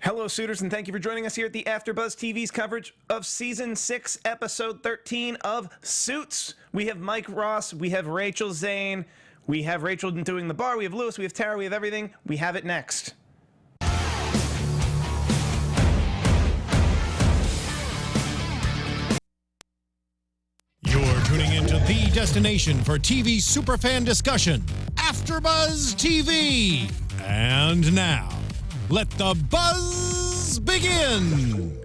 Hello, suitors, and thank you for joining us here at the AFTERBUZZ TV's coverage of Season 6, Episode 13 of Suits. We have Mike Ross, we have Rachel Zane, we have Rachel doing the bar, we have Lewis, we have Tara, we have everything. We have it next. You're tuning into the destination for TV superfan discussion, AFTERBUZZ TV. And now, let the buzz begin.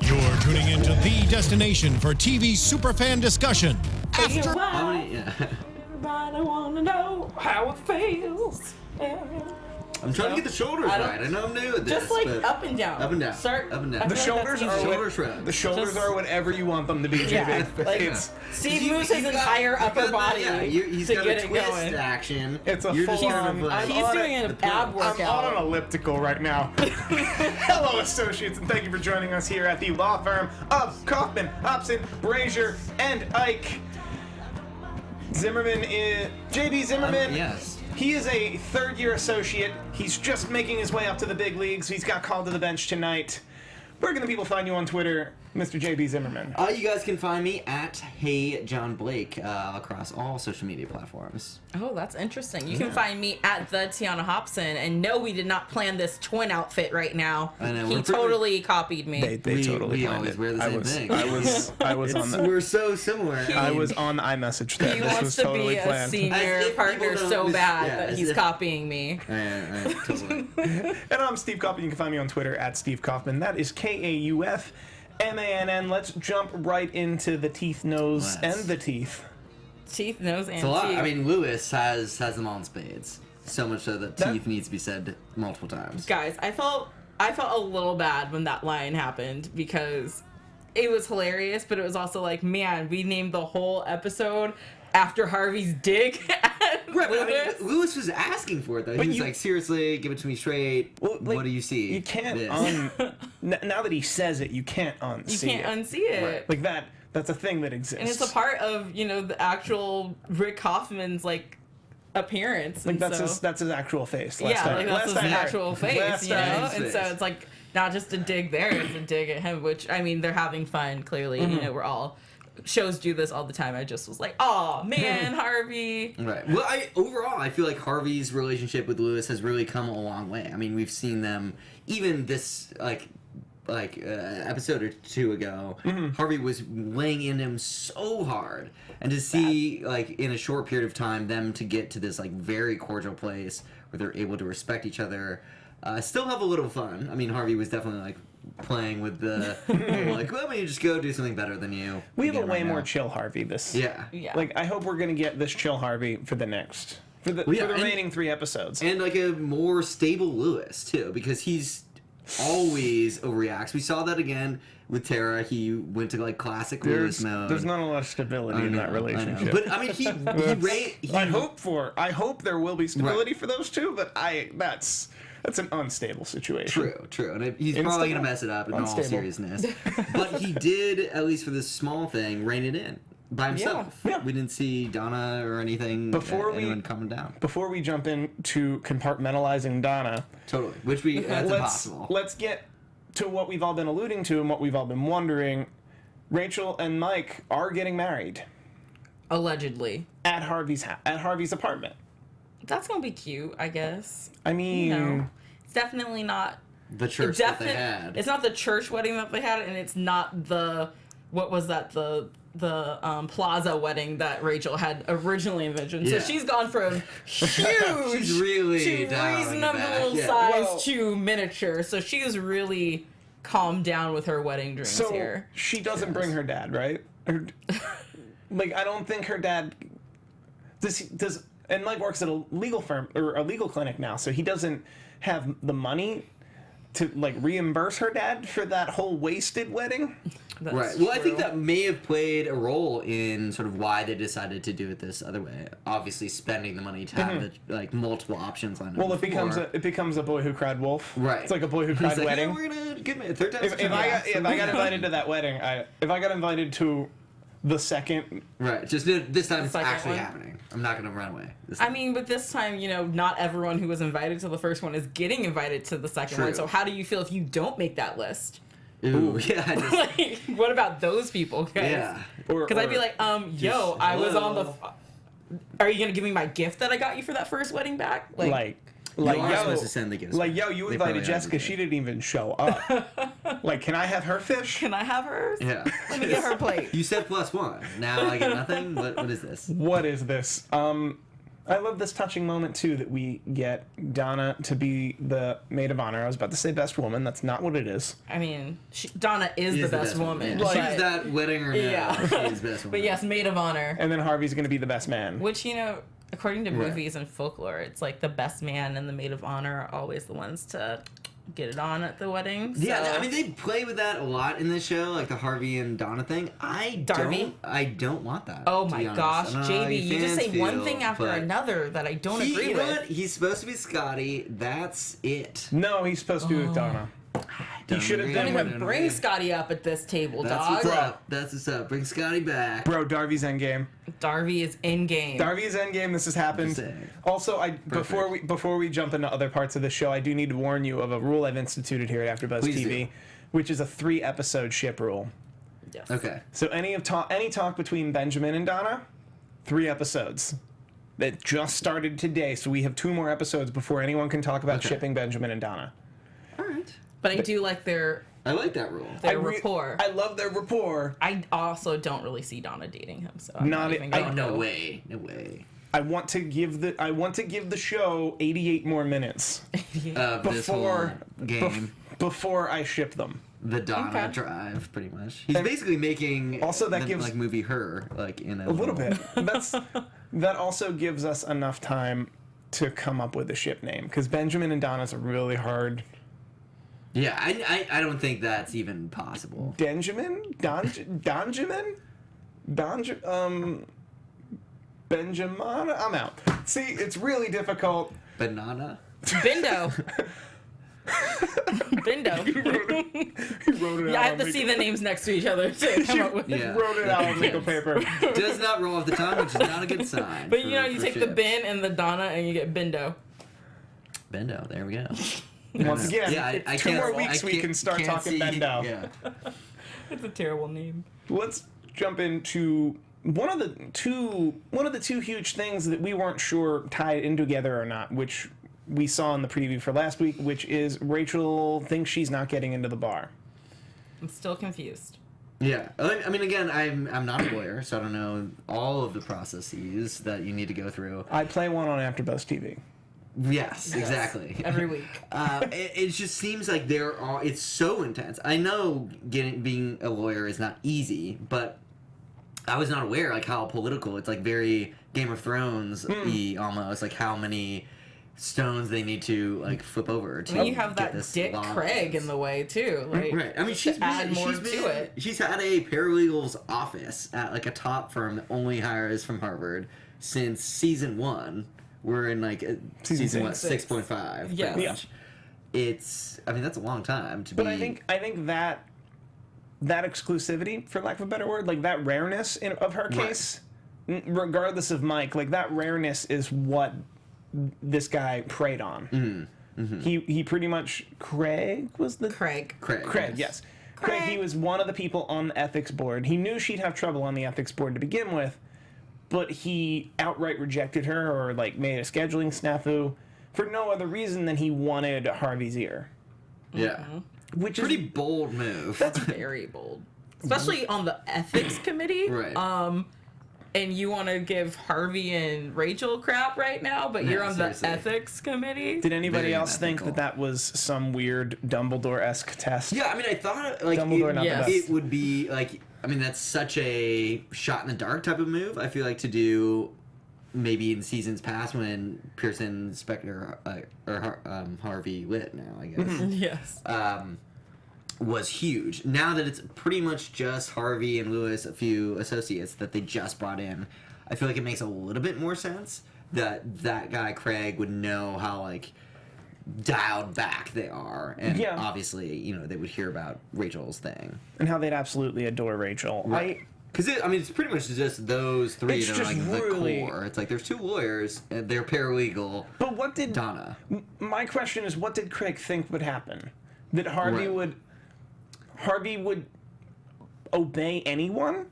You're tuning into the destination for TV superfan discussion, Everybody wanna know how it feels. I'm trying to get the shoulders right. I know I'm new at this. Just like up and down. Up and down. Start. Up and down. The shoulders are shoulder shrug. The shoulders are whatever you want them to be, JB. Yeah, like It's Steve moves his entire upper body He's to got get a it twist going. action. It's a You're full just kind on. of like, He's doing an ab workout. I'm on an elliptical right now. Hello, associates, and thank you for joining us here at the law firm of Kaufmann, Hobson, Brazier, and Ike. Zimmerman is JB Zimmerman. yes. He is a third-year associate. He's just making his way up to the big leagues. He's got called to the bench tonight. Where can the people find you on Twitter, Mr. JB Zimmerman? You guys can find me at Hey John Blake across all social media platforms. Oh, that's interesting. You can find me at the Tiona Hobson, and no, we did not plan this twin outfit right now. I know, He totally copied me. They totally we planned always it. wear the same thing. I was on the. We're so similar. I was on the iMessage thread. He This wants was to totally be a planned. senior As if partner people so don't- bad yeah, that as he's if- copying me. Totally. And I'm Steve Kaufmann. You can find me on Twitter at Steve Kaufmann. That is Kaufmann. Let's jump right into the teeth, nose, Let's. and the teeth. Teeth, nose, and It's a lot. teeth. I mean, Lewis has them all in spades. So much so that teeth needs to be said multiple times. Guys, I felt a little bad when that line happened because it was hilarious, but it was also like, man, we named the whole episode after Harvey's dig at Right, but I Lewis. mean, Lewis was asking for it though. But He was you- like, seriously, give it to me straight. Well, like, what do you see? You can't This. now that he says it, you can't unsee You can't it. unsee it. Right. Like that's a thing that exists. And it's a part of, the actual Rick Hoffman's appearance. Like and that's his actual face. yeah, like that's his actual face, Last time. his And so face. it's like not just a dig there, it's a dig at him, which I mean they're having fun clearly. Mm-hmm. We're all shows do this all the time. I just was like, oh man, Harvey. Right. Well, overall, I feel like Harvey's relationship with Lewis has really come a long way. I mean, we've seen them even this episode or two ago. Mm-hmm. Harvey was laying in him so hard, and to see in a short period of time them to get to this very cordial place where they're able to respect each other, still have a little fun. I mean, Harvey was definitely playing with the why don't you just go do something better than you? We have a again way right more now. chill Harvey this. Yeah. Yeah. I hope we're gonna get this chill Harvey for the next for the yeah, and- remaining 3 episodes. And a more stable Lewis too, because he's always overreacts. We saw that again with Tara. He went to classic Lewis mode. There's not a lot of stability in that relationship. But I mean, he I hope there will be stability for those two, but that's an unstable situation. True, and he's probably gonna mess it up in all Unstable. seriousness. But he did, at least for this small thing, rein it in by himself. Yeah. We didn't see Donna or anything. Anyone coming down. Before we jump into compartmentalizing Donna, Totally, which that's impossible. let's get to what we've all been alluding to and what we've all been wondering. Rachel and Mike are getting married Allegedly. at Harvey's apartment. That's gonna be cute, I guess. I mean, It's definitely not The church that they had. It's not the church wedding that they had, and it's not the plaza wedding that Rachel had originally envisioned. Yeah. So she's gone from huge She's really to dialing it back. reasonable Yeah. size Well- to miniature. So she's really calmed down with her wedding dreams so here. she doesn't bring her dad, right? I don't think her dad does. And Mike works at a legal firm or a legal clinic now, so he doesn't have the money to reimburse her dad for that whole wasted wedding. That's Right. Well, I think true. that may have played a role in sort of why they decided to do it this other way. Obviously, spending the money to have multiple options on it. Well, it becomes a boy who cried wolf. Right. It's like a boy who He's cried like, wedding. yeah, we're gonna get married. Third time's If I got invited to that wedding, if I got invited to the second. Right. Just this time it's second actually one. happening. I'm not gonna run away. This I time. mean, but this time, not everyone who was invited to the first one is getting invited to the second True. one. So how do you feel if you don't make that list? Ooh, yeah. I just, Like, what about those people, guys? yeah. Because I'd be like, yo, I was on the. hello. Are you gonna give me my gift that I got you for that first wedding back? Like, You yo, are supposed to send the gifts. like, yo, you They invited probably Jessica. are. She didn't even show up. Like, can I have her fish? Can I have hers? Yeah. Let me get her plate. You said +1. Now I get nothing. What is this? What is this? I love this touching moment too that we get Donna to be the maid of honor. I was about to say best woman. That's not what it is. I mean, Donna is She the best woman. Yeah. but- Choose that wedding or no. Yeah. She is best woman. But yes, maid of honor. And then Harvey's gonna be the best man. Which, according to Right. movies and folklore, it's like the best man and the maid of honor are always the ones to get it on at the wedding. So. Yeah, I mean they play with that a lot in this show, like the Harvey and Donna thing. I don't want that. Oh to my be honest. gosh, I don't know how JB, you just fans say one feel, thing after but another that I don't he- agree you know with. what? He's supposed to be Scotty. That's it. No, he's supposed to be with Donna. Don't should have agree. done Don't what- even bring Scotty up at this table, That's dog. what's up. That's what's up. Bring Scotty back. Bro, Darby's endgame. Darby is in game. Darby's endgame. This has happened. Just saying. Also, before we jump into other parts of the show, I do need to warn you of a rule I've instituted here at AfterBuzz Please TV, do. which is a 3-episode ship rule. Yes. Okay. So any talk between Benjamin and Donna, 3 episodes. That just started today, so we have 2 more episodes before anyone can talk about Okay. shipping Benjamin and Donna. All right. But I do like their I like that rule. rapport. I love their rapport. I also don't really see Donna dating him, so I'm Not not it- even I- going No way. No way. I want to give the show 88 more minutes This whole game. before I ship them. The Donna Okay. drive, pretty much. He's basically making Also, that the, gives- like movie Her, like in A little bit. That also gives us enough time to come up with a ship name because Benjamin and Donna's a really hard. Yeah, I don't think that's even possible. Benjamin, Benjamin. Benjamin. I'm out. See, it's really difficult. Banana. Bindo. Bindo. He wrote it Yeah, out. I have to see the names next to each other to come up with He Yeah. wrote it out on legal paper. Does not roll off the tongue, which is not a good sign. But for- you for take the ships. bin and the Donna and you get Bindo. Bendo. There we go. Once again, Yeah, I 2 can't- more I weeks we can't- can start can't talking see- Bendo. Yeah. It's a terrible name. Let's jump into one of the two huge things that we weren't sure tied in together or not, which we saw in the preview for last week, which is Rachel thinks she's not getting into the bar. I'm still confused. Yeah. I mean, again, I'm not a lawyer, so I don't know all of the processes that you need to go through. I play one on AfterBuzz TV. Yes, exactly. Every week. It just seems like it's so intense. I know being a lawyer is not easy, but I was not aware like how political. It's like very Game of Thrones-y almost, like how many stones they need to like flip over to And you have get that this Dick law Craig in the way too. Like, Right. I mean, just to add more she's to it. She's had a paralegal's office at like a top firm that only hires from Harvard since season 1. We're in like season what, 6.5. Yes. pretty much. I mean, that's a long time to But be. I think that exclusivity, for lack of a better word, like that rareness of her case, regardless of Mike, like that rareness is what this guy preyed on. He pretty much Craig, Craig. yes. Craig, he was one of the people on the ethics board. He knew she'd have trouble on the ethics board to begin with, but he outright rejected her or like made a scheduling snafu for no other reason than he wanted Harvey's ear. Yeah. Which Pretty is bold move. That's very bold. Especially on the ethics committee. Right. And you want to give Harvey and Rachel crap right now, but Yeah, you're on seriously. the ethics committee. Did anybody Very else think unethical. that was some weird Dumbledore-esque test? Yeah, I mean, I thought like Dumbledore, not the best. it would be like. I mean, that's such a shot in the dark type of move. I feel like to do maybe in seasons past when Pearson Specter Harvey Witt now, I guess. Yes. Was huge. Now that it's pretty much just Harvey and Lewis, a few associates that they just brought in, I feel like it makes a little bit more sense that that guy Craig would know how like dialed back they are, and Yeah. obviously they would hear about Rachel's thing. And how they'd absolutely adore Rachel. Right. Because it's pretty much just those three It's that are just like the really- core. It's like there's two lawyers, and they're paralegal. But what did Donna? My question is, what did Craig think would happen? That Harvey Right. would obey anyone?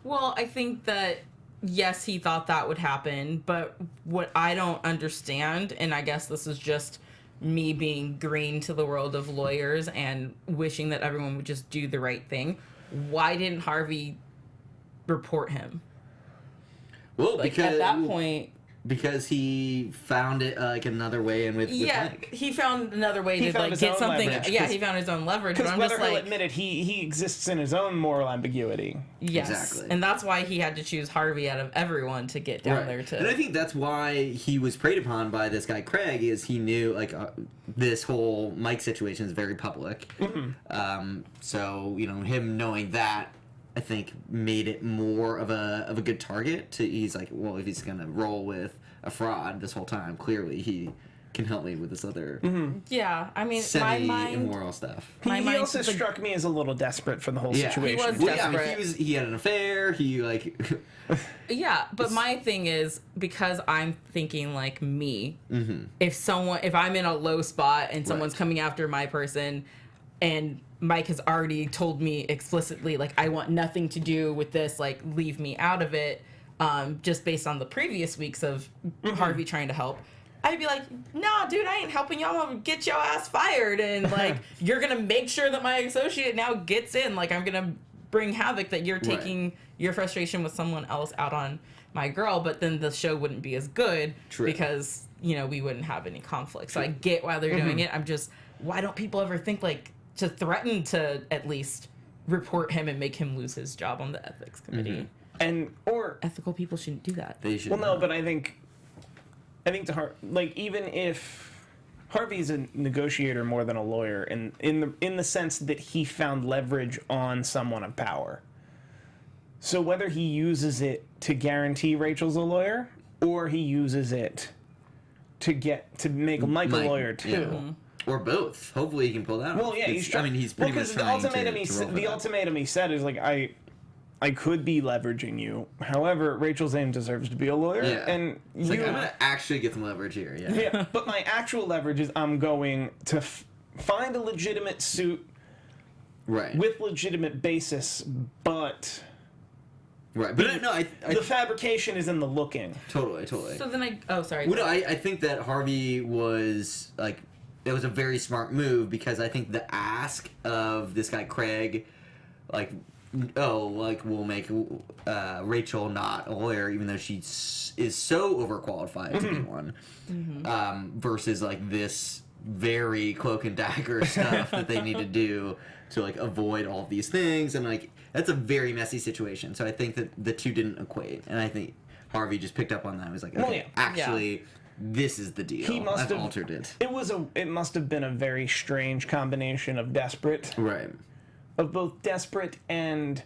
Well, I think that, yes, he thought that would happen, but what I don't understand, and I guess this is just me being green to the world of lawyers and wishing that everyone would just do the right thing, why didn't Harvey report him? Well, Like, because at that point... because he found it like another way in with Mike. He found another way He to found like his get own something. leverage, Yeah, 'cause- he found his own leverage. But Because I'm whether just he'll like, admit it, he exists in his own moral ambiguity. yes, Exactly. and that's why he had to choose Harvey out of everyone to get down there to. And I think that's why he was preyed upon by this guy Craig, is he knew like this whole Mike situation is very public. So him knowing that, I think made it more of a good target. He's like, well, if he's gonna roll with a fraud this whole time, clearly he can help me with this other Yeah, I mean, my mind. semi-immoral stuff. My He mind's also just like- struck me as a little desperate for the whole Yeah. situation. He was Well, yeah, desperate. he had an affair. He like Yeah, but my thing is, because I'm thinking like me, if I'm in a low spot and someone's coming after my person, and Mike has already told me explicitly, like, I want nothing to do with this, like, leave me out of it, just based on the previous weeks of Harvey trying to help, I'd be like, nah, dude, I ain't helping you. I'm gonna get your ass fired, and like, you're gonna make sure that my associate now gets in. Like, I'm gonna bring havoc that you're taking your frustration with someone else out on my girl, but then the show wouldn't be as good because we wouldn't have any conflict. So I get why they're doing it. I'm just, why don't people ever think like to threaten to at least report him and make him lose his job on the ethics committee? Or Ethical people shouldn't do that. they should. well, no, but I think even if Harvey's a negotiator more than a lawyer, in the sense that he found leverage on someone of power. So whether he uses it to guarantee Rachel's a lawyer, or he uses it to make Mike a lawyer too. Yeah. Or both. Hopefully he can pull that off. Well, yeah, he's trying. he's pretty much the trying ultimatum to roll the with ultimatum he said is like, I could be leveraging you. However, Rachel Zane deserves to be a lawyer, that. Yeah. and It's you. like, I'm gonna actually get some leverage here. Yeah. Yeah, but my actual leverage is I'm going to find a legitimate suit Right. with legitimate basis, but Right. But no, I the fabrication is in the looking. totally. So then sorry. Well, no, I think that Harvey was like, it was a very smart move, because I think the ask of this guy Craig, like, we'll make Rachel not a lawyer, even though she is so overqualified to be one, versus like this very cloak and dagger stuff that they need to do to like avoid all of these things, and like that's a very messy situation. So I think that the two didn't equate, and I think Harvey just picked up on that and was like, okay, Well, yeah. actually, this is the deal. He must I've have altered it. It must have been a very strange combination of desperate. Right. Of both desperate and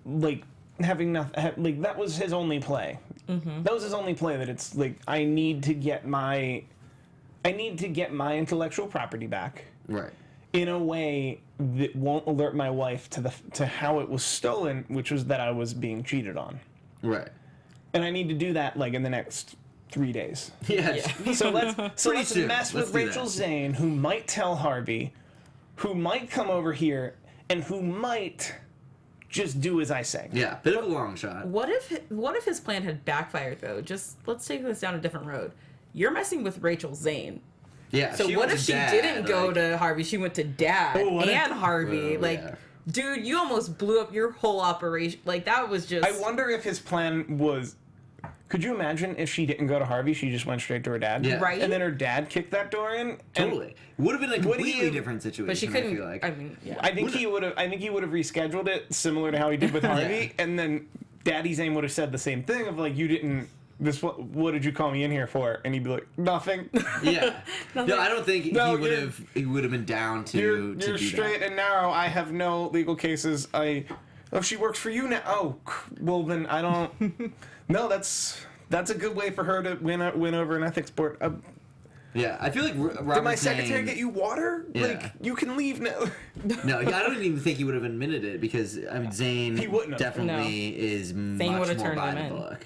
like having nothing. Like that was his only play. That was his only play. That it's like I need to get my intellectual property back Right. in a way that won't alert my wife to how it was stolen, which was that I was being cheated on, Right. and I need to do that like in the next 3 days. Yeah. So let's Pretty soon. mess Let's with do Rachel that. Zane, who might tell Harvey, who might come over here, and who might just do as I say. Yeah. Bit of a long shot. What if his plan had backfired though? Just let's take this down a different road. You're messing with Rachel Zane. Yeah. So what if she didn't go to Harvey? She went to Dad what if- and Harvey. Oh, like, yeah. dude, you almost blew up your whole operation. Like that was just. I wonder if his plan was. Could you imagine if she didn't go to Harvey, she just went straight to her dad? Yeah. Right. And then her dad kicked that door in? And Totally. Would have been a Would he completely have- different situation. But she couldn't. I feel like. I mean, yeah. I think he would have rescheduled it similar to how he did with Harvey, and then Daddy Zane would have said the same thing of like, you didn't. What did you call me in here for? And he'd be like, nothing. Yeah. No, I don't think No, he would have been down to You're do straight that. and narrow. I have no legal cases. She works for you now. Oh, well then I don't. No, that's a good way for her to win over an ethics board. Yeah, I feel like Robert Did my secretary Zane, get you water? Yeah. Like, you can leave now. No, I don't even think he would have admitted it because I mean Zane He wouldn't have. definitely is much would've more turned by him the in. book.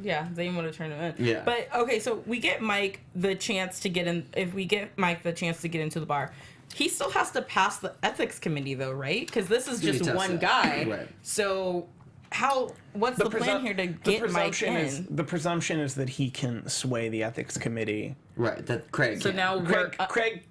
Yeah, Zane would have turned him in. Yeah. But okay, so we get Mike the chance to get in. If we get Mike the chance to get into the bar, he still has to pass the ethics committee, though, right? Because this is Really just tough one stuff. guy. Right. So what's the plan here to get Mike in? The presumption is that he can sway the ethics committee. Right, that Craig. So can. now Craig,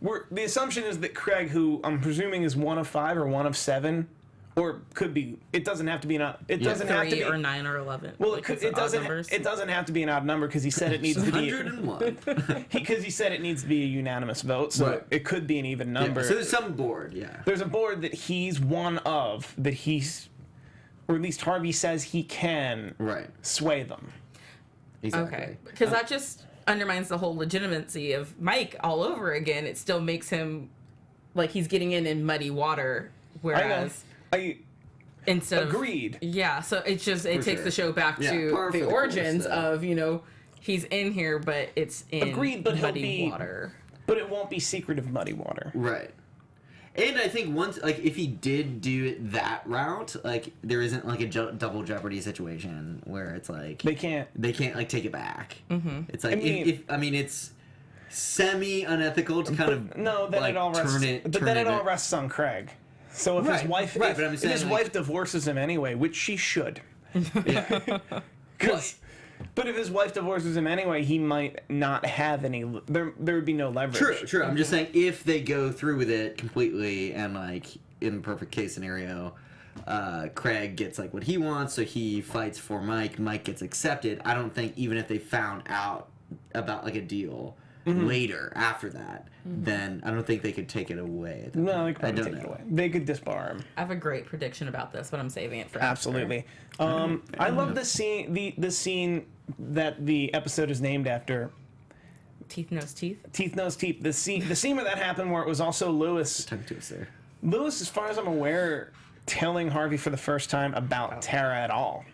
the assumption is that Craig, who I'm presuming is one of 5 or one of 7, or could be. It doesn't have to be an. It doesn't have to 3 be. or 9 or 11. Well, Like, it it's odd doesn't. numbers. It doesn't have to be an odd number because he said it needs to be. 101. Because he said it needs to be a unanimous vote, so Right. it could be an even number. Yeah, so there's some board, yeah. There's a board that he's one of, that he's, or at least Harvey says he can Right. sway them. Exactly. Okay, because that just undermines the whole legitimacy of Mike all over again. It still makes him like he's getting in muddy water, whereas I instead agreed. of yeah, so it's just it For takes sure. the show back Yeah, to par for the the origins course, though. of he's in here, but it's in Agreed, but he'll muddy be- water. But it won't be secretive muddy water. Right. And I think once, like, if he did do it that route, like, there isn't, like, a double jeopardy situation where it's, like... They can't. like, take it back. Mm-hmm. It's like, I mean- it's semi-unethical to kind of, No, then like, it all rests. But then it all rests. rests on Craig. So if his Right, wife, right, if, but I'm if saying, his like- wife divorces him anyway, which she should, because. But if his wife divorces him anyway, he might not have any. There would be no leverage. True. I'm just saying, if they go through with it completely and, like, in the perfect case scenario, Craig gets, like, what he wants, so he fights for Mike. Mike gets accepted. I don't think even if they found out about, like, a deal later after that, then I don't think they could take it away. at that No, point. they could probably I don't take it know. away. They could disbar him. I have a great prediction about this, but I'm saving it for after. Absolutely. I love the scene. The scene that the episode is named after. Teeth knows teeth. Teeth knows teeth. The scene where that happened, where it was also Lewis. Tongue twister. Lewis, as far as I'm aware, telling Harvey for the first time about Tara at all.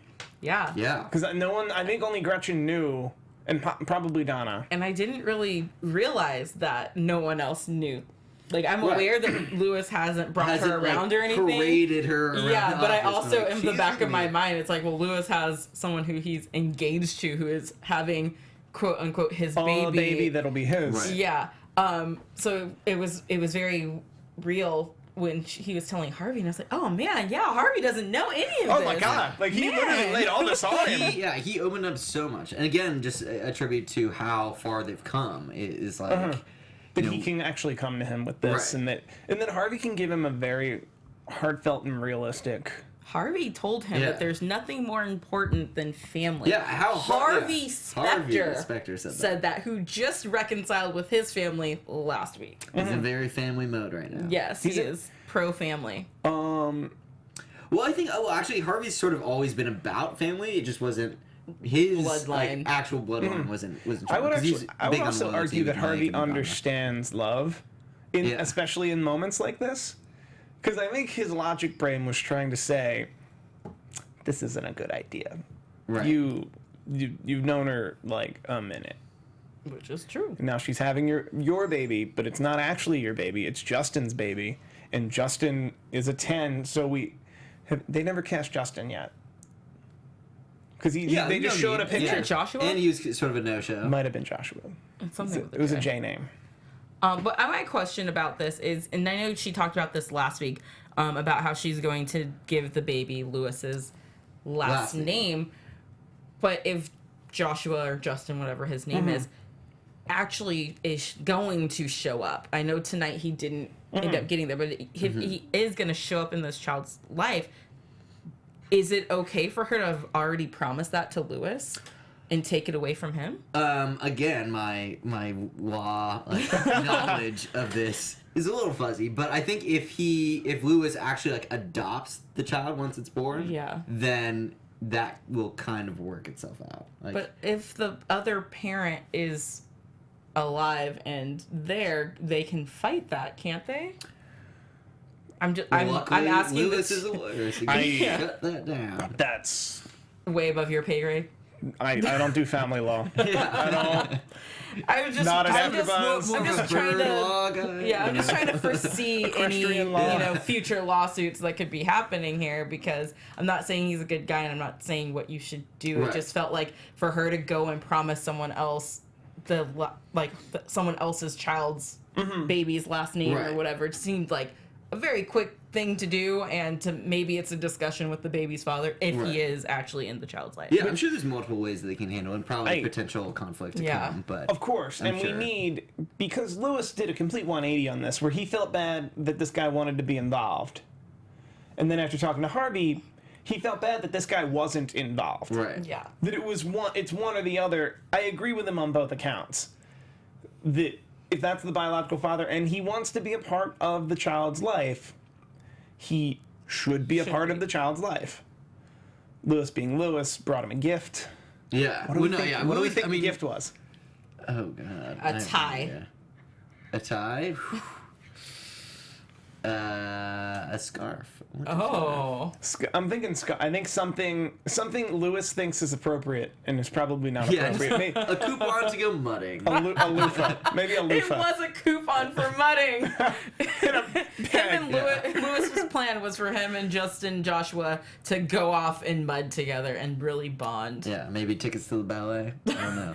Yeah. Yeah. Because no one, I think only Gretchen knew, and probably Donna. And I didn't really realize that no one else knew. Like, I'm Right. aware that Lewis hasn't brought Hasn't, her around like, or anything. paraded her around Yeah, the but I office, also, like, in the she's back of my weird. mind, it's like, well, Lewis has someone who he's engaged to who is having, quote unquote, his Oh, baby, that'll be his. Right. Yeah. So it was very real when he was telling Harvey, and I was like, oh man, yeah, Harvey doesn't know any of Oh this. my god! Like he Man. literally laid all this on him. He opened up so much, and again, just a tribute to how far they've come. Is like That you he know, can actually come to him with this, Right. and that Harvey can give him a very heartfelt and realistic. Harvey told him Yeah. that there's nothing more important than family. Yeah, Harvey yeah. Specter, Harvey Specter said that. who just reconciled with his family last week. He's in very family mode right now. Yes, he is pro family. Well, I think. Oh, actually, Harvey's sort of always been about family. It just wasn't his Bloodline. Like, actual bloodline wasn't. I would because I would big on also loyalty argue that with Mike Harvey and Donna. understands love, especially in moments like this, because I think his logic brain was trying to say, "This isn't a good idea." Right. You've known her like a minute. Which is true. Now she's having your baby, but it's not actually your baby. It's Justin's baby, and Justin is a 10. So they never cast Justin yet, because they just showed a picture. Yeah. Joshua? And he was sort of a no-show. Might have been Joshua. It's something with It was a J. J name. But my question about this is, and I know she talked about this last week, about how she's going to give the baby Lewis's last name. But if Joshua or Justin, whatever his name is, actually is going to show up. I know tonight he didn't end up getting there, but he is going to show up in this child's life. Is it okay for her to have already promised that to Lewis and take it away from him? Again, my law knowledge of this is a little fuzzy, but I think if Lewis actually like adopts the child once it's born, Yeah. then that will kind of work itself out. Like, But if the other parent is alive and there, they can fight that, can't they? I'm luckily, asking Lewis this is a lawyer, so you I- can shut that down. That's way above your pay grade. I don't do family law. I don't. I was just, Not an I'm just, AFTERBUZZ. I'm just trying to, I'm just trying to foresee any, Equestrian law. future lawsuits that could be happening here, because I'm not saying he's a good guy and I'm not saying what you should do. Right. It just felt like for her to go and promise someone else someone else's child's baby's last name Right. or whatever, it seemed like a very quick thing to do, and to maybe it's a discussion with the baby's father if Right. he is actually in the child's life. Yeah, I'm sure there's multiple ways that they can handle it, and probably I- potential conflict to Yeah. come. But Of course, I'm and sure. we need, because Lewis did a complete 180 on this, where he felt bad that this guy wanted to be involved, and then after talking to Harvey, he felt bad that this guy wasn't involved. Right. Yeah. That it's one or the other. I agree with him on both accounts. That if that's the biological father and he wants to be a part of the child's life, he should be a part of the child's life. Lewis being Lewis brought him a gift. Yeah. What do we think, what do we think the gift was? Oh god. A tie. A tie. A scarf. What's a Oh. I'm thinking. I think something Lewis thinks is appropriate and is probably not Yes. appropriate. Maybe a coupon to go mudding. a loofah. Maybe a It loofah. was a coupon for mudding. Him and Lewis's plan was for him and Justin Joshua to go off and mud together and really bond. Yeah, maybe tickets to the ballet. I don't know.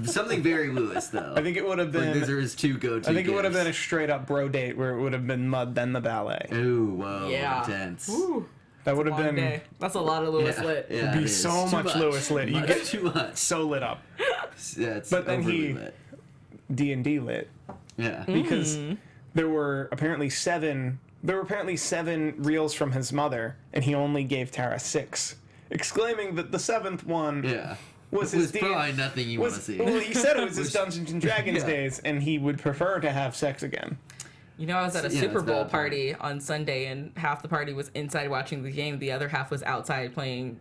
Something very Lewis though. I think it would have Like, been. those are his two go-to. I think it would have been a gifts. straight up bro date where it would have been mud then the ballet. Ooh, whoa, Yeah. intense. Woo. That would have Long been day. That's a lot of Lewis Yeah, lit. yeah, It'd be it is. so Too much Lewis lit. You Much get- too much. so lit up. Yeah, it's But then overly he- lit. D&D lit Yeah. because there were apparently seven reels from his mother and he only gave Tara 6, exclaiming that the 7th one Yeah. was It his was probably nothing you want to see. Well, he said it was his Dungeons and Dragons Yeah. days and he would prefer to have sex again. You know, I was at a Yeah, Super it's Bowl bad. party on Sunday, and half the party was inside watching the game. The other half was outside playing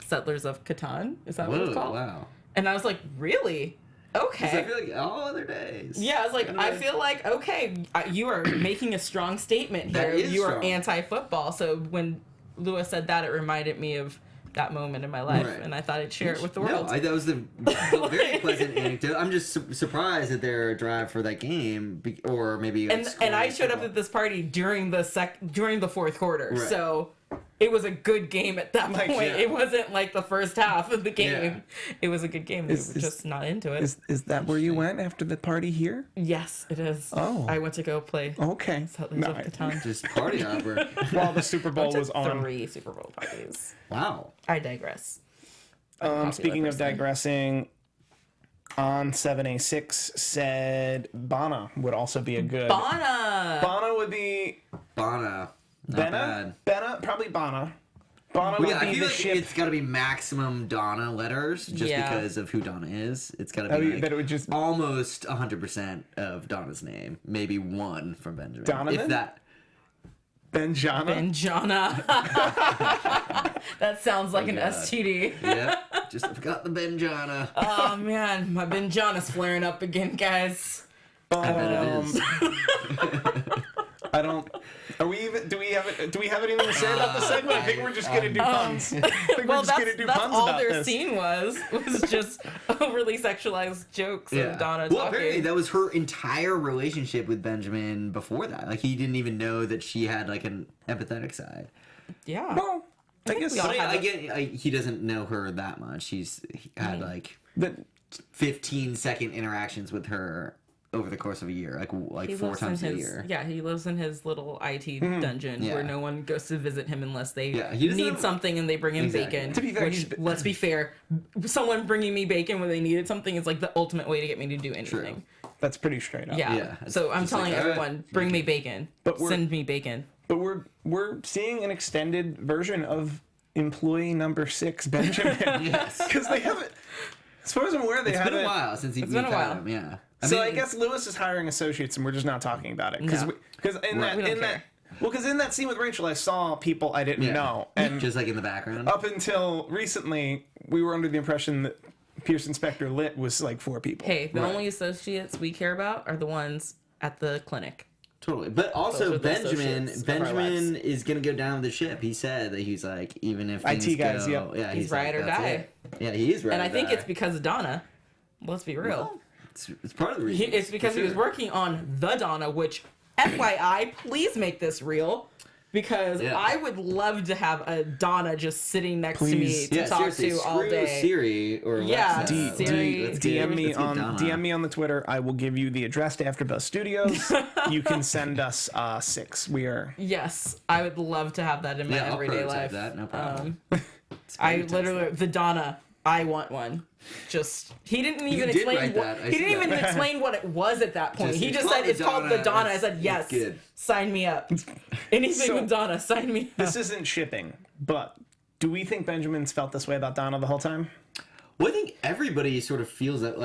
Settlers of Catan. Is that what it's Whoa, called? wow. And I was like, really? 'Cause Okay. I feel like all other days. Yeah, I was like, I feel like, okay, you are making a strong statement That here. is You are strong. anti-football. So when Lewis said that, it reminded me of that moment in my life, Right. and I thought I'd share it with the No, world. that was the very pleasant anecdote. I'm just surprised that their drive for that game, or maybe like and I scoring showed up football. at this party during the fourth quarter, Right. so it was a good game at that Like, point. yeah. It wasn't like the first half of the game. Yeah. It was a good game. We Is- were is- just not into it. Is that where you went after the party here? Yes, it is. Oh. I went to go play Okay. Settlers of Catan. Just party hopper. While the Super Bowl Went to was on. 3 Super Bowl parties. Wow. I digress. Popular Speaking of person. digressing, on 7A6 said Bana would also be a good. Bana. Bana would be Bana. Not Bana. bad. Bana, probably Bana. Bana Well, would yeah, I be feel the like ship. it's got to be maximum Donna letters, just Yeah. because of who Donna is. It's got to That be would- like that it would just- almost 100% of Donna's name, maybe 1 from Benjamin. Donovan? If that. Benjana. Benjana. That sounds like an God. STD. Yeah, just forgot the Benjana. Oh man, my Benjana's flaring up again, guys. I bet it is. I don't. Are we even? Do we have anything to say about this segment? I think we're just gonna do puns. I think Well, we're just gonna do that's puns all about their this. scene was just overly sexualized jokes of Donna Well, apparently talking. that was her entire relationship with Benjamin before that. Like, he didn't even know that she had, like, an empathetic side. Yeah. Well, I guess we all But have I it. get, he doesn't know her that much. He had, like, that 15-second interactions with her over the course of a year, like He 4 lives in times a his, year. yeah, he lives in his little IT dungeon Yeah. where no one goes to visit him unless they Yeah, he doesn't need have- something and they bring him Exactly. bacon. To be fair, Let's be fair. Someone bringing me bacon when they needed something is like the ultimate way to get me to do anything. that's pretty straight up. Yeah. Yeah, it's So I'm just like, telling all right, everyone, bring me bacon. But we're- Send me bacon. But we're seeing an extended version of employee number 6, Benjamin. Yes. Because they haven't. As far as I'm aware, they It's haven't. been a while since we've been a had while. him, yeah. So mean, I guess Lewis is hiring associates, and we're just not talking about it because No. in Right. We don't that care. because in that scene with Rachel, I saw people I didn't yeah. know, and just like in the background. up until recently, we were under the impression that Pearson Specter lit was like 4 people. Hey, the Right. only associates we care about are the ones at the clinic. Totally. But also Those are the Benjamin associates of our Benjamin is gonna go down with the ship. He said that he's like, even if things IT guys, go, yep. yeah, He's like, ride or that's die. it. Yeah, he is right. And I think it's because of Donna. Let's be real. it's part of the reason. It's because he was working on the Donna, which, FYI, please make this real. Because I would love to have a Donna just sitting next to me to talk to all day. Siri or Yeah, Alexa. Siri. DM me on the Twitter. I will give you the address to AfterBuzz Studios. You can send us 6. We are. Yes, I would love to have that in my everyday life. That, no problem. I literally the Donna. I want one. Just he didn't even did explain write what that. I he didn't see even that. explain what it was at that point. Just, He it's just called said the it's called the Donna. Donna. I It's said yes. good. Sign me up. Anything So- with Donna, sign me up. This isn't shipping, but do we think Benjamin's felt this way about Donna the whole time? Well, I think everybody sort of feels that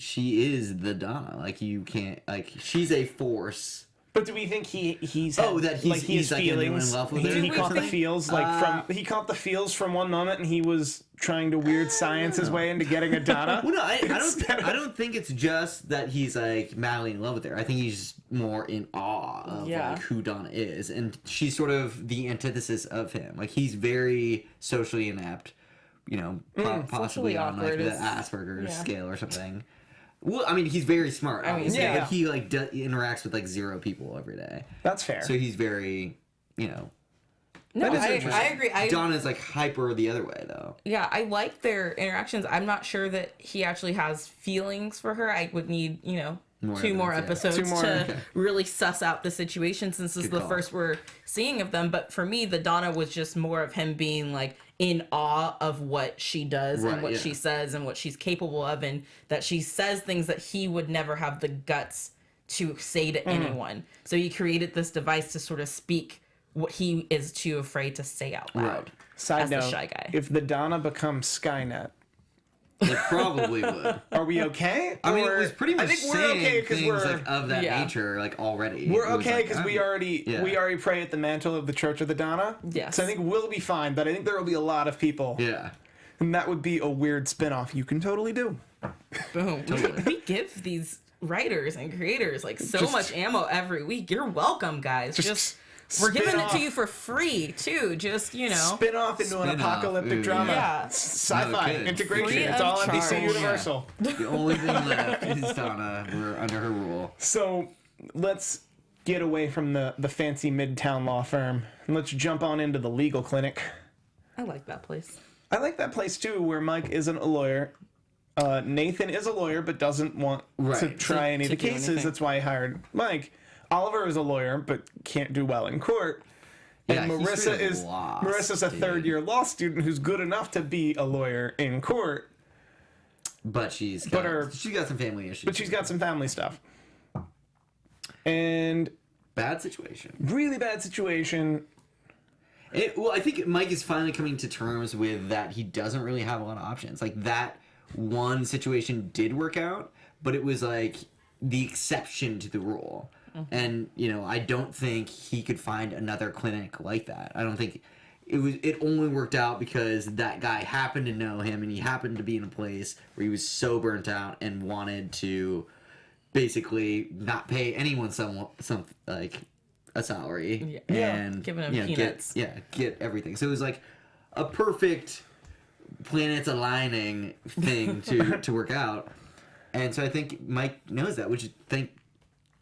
she is the Donna. Like you can't she's a force. But do we think he's that he's like in feelings? love with her He or caught the something? feels he caught the feels from one moment, and he was trying to weird science his way into getting a Donna. Well, no, I don't think it's just that he's like madly in love with her. I think he's more in awe of like who Donna is, and she's sort of the antithesis of him. Like he's very socially inept, you know, possibly on like the Asperger's scale or something. Well, I mean, he's very smart. Obviously, yeah. but he like interacts with like 0 people every day. That's fair. So he's very, you know. No, That is I interesting. agree. Donna's like hyper the other way though. Yeah, I like their interactions. I'm not sure that he actually has feelings for her. I would need, two more episodes Two more, to really suss out the situation, since this is the call. first we're seeing of them. But for me, the Donna was just more of him being like in awe of what she does and what she says and what she's capable of, and that she says things that he would never have the guts to say to anyone. So he created this device to sort of speak what he is too afraid to say out loud. Right. Side as note: the shy guy. if the Donna becomes Skynet, It probably would. are we okay? I mean, it Or- was pretty much I think we're saying okay because things we're like of that nature, like already. we're It was okay like, because we already pray at the mantle of the Church of the Donna. Yes. So I think we'll be fine, but I think there will be a lot of people, Yeah. and that would be a weird spin-off you can totally do. Boom. We give these writers and creators like so Just- much ammo every week. You're welcome, guys. Just we're spin giving it off. to you for free too. Just Spin off into an Spin off. apocalyptic Ooh, drama. Yeah. Sci-fi No kidding. integration. Free It's of all NBC charge. Universal. The only thing left is Donna. We're under her rule. So let's get away from the fancy midtown law firm and let's jump on into the legal clinic. I like that place. I like that place too, where Mike isn't a lawyer. Nathan is a lawyer, but doesn't want to Right. try any of the to do cases. anything. That's why he hired Mike. Oliver is a lawyer, but can't do well in court. And Yeah, he's Marissa straight up is lost, Marissa's a dude. third-year law student who's good enough to be a lawyer in court, But she's got some family issues. but she's got some family stuff. And bad situation. really bad situation. Well, I think Mike is finally coming to terms with that he doesn't really have a lot of options. Like that one situation did work out, but it was like the exception to the rule. And, I don't think he could find another clinic like that. I don't think it only worked out because that guy happened to know him and he happened to be in a place where he was so burnt out and wanted to basically not pay anyone some like a salary and giving him peanuts. get everything. So it was like a perfect planets aligning thing to work out. And so I think Mike knows that, which thank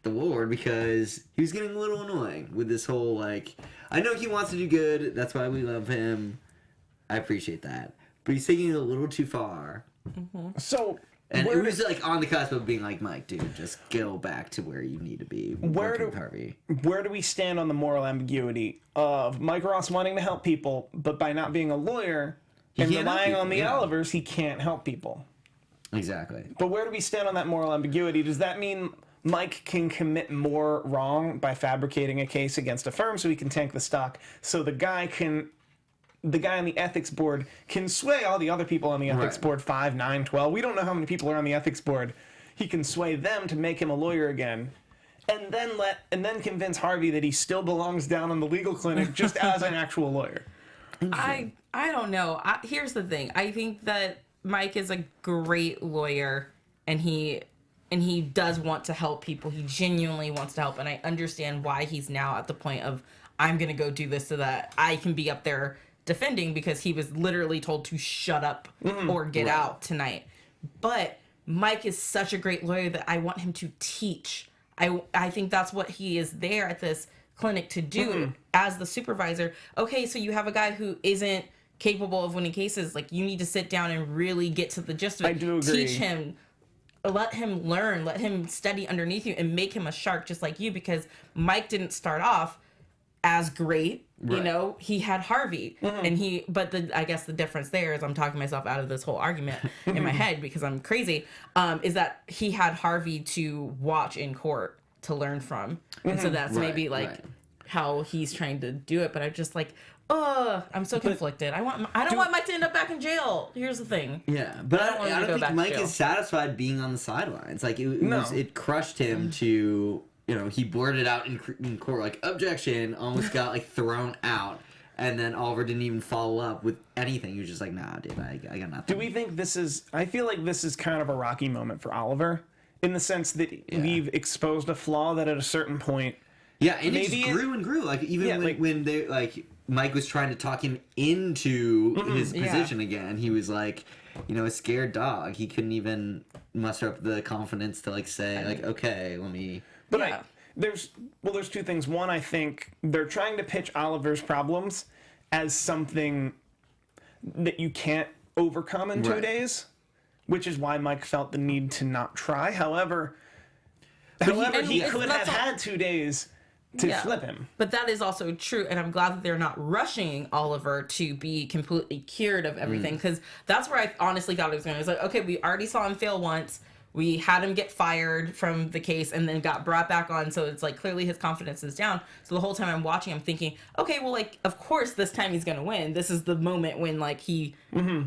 the Lord, because he was getting a little annoying with this whole like, I know he wants to do good, that's why we love him, I appreciate that, but he's taking it a little too far. So And it was like on the cusp of being like, Mike, dude, just go back to where you need to be working with Harvey. Where do we stand on the moral ambiguity of Mike Ross wanting to help people, but by not being a lawyer and can't help relying on the people, yeah. Olivers, he can't help people? Exactly. But where do we stand on that moral ambiguity? Does that mean Mike can commit more wrong by fabricating a case against a firm so he can tank the stock, so the guy on the ethics board can sway all the other people on the ethics Right. board, 5, 9, 12. We don't know how many people are on the ethics board. He can sway them to make him a lawyer again. And then convince Harvey that he still belongs down in the legal clinic just as an actual lawyer. I don't know. Here's the thing. I think that Mike is a great lawyer, and he and he does want to help people. He genuinely wants to help, and I understand why he's now at the point of, I'm gonna go do this so that I can be up there defending, because he was literally told to shut up or get out tonight. But Mike is such a great lawyer that I want him to teach. I think that's what he is there at this clinic to do as the supervisor. Okay, so you have a guy who isn't capable of winning cases. Like, you need to sit down and really get to the gist of it. I do agree. Teach him. Let him learn. Let him study underneath you and make him a shark just like you, because Mike didn't start off as great. You know, he had Harvey, and I guess the difference there is, I'm talking myself out of this whole argument in my head because I'm crazy, is that he had Harvey to watch in court to learn from. And so that's maybe how he's trying to do it. But I'm just like, I'm so conflicted. I don't want Mike to end up back in jail. Here's the thing. Yeah, but I don't think Mike jail. is satisfied being on the sidelines. Like, it crushed him to, you know, he blurted out in court, like, objection, almost got, like, thrown out. And then Oliver didn't even follow up with anything. He was just like, nah, dude, I got nothing. Do we think I feel like this is kind of a rocky moment for Oliver, in the sense that we've exposed a flaw that at a certain point... Yeah, and it just grew and grew. Like, even when they, like, Mike was trying to talk him into his position again, he was like, you know, a scared dog. He couldn't even muster up the confidence to, like, say, like, okay, let me... But there's two things. One, I think they're trying to pitch Oliver's problems as something that you can't overcome in 2 days, which is why Mike felt the need to not try. However, he could have had 2 days to flip him. But that is also true, and I'm glad that they're not rushing Oliver to be completely cured of everything, because that's where I honestly thought it was going. It's like, okay, we already saw him fail once. We had him get fired from the case and then got brought back on, so it's like clearly his confidence is down. So the whole time I'm watching, I'm thinking, okay, well, like, of course this time he's going to win. This is the moment when, like, he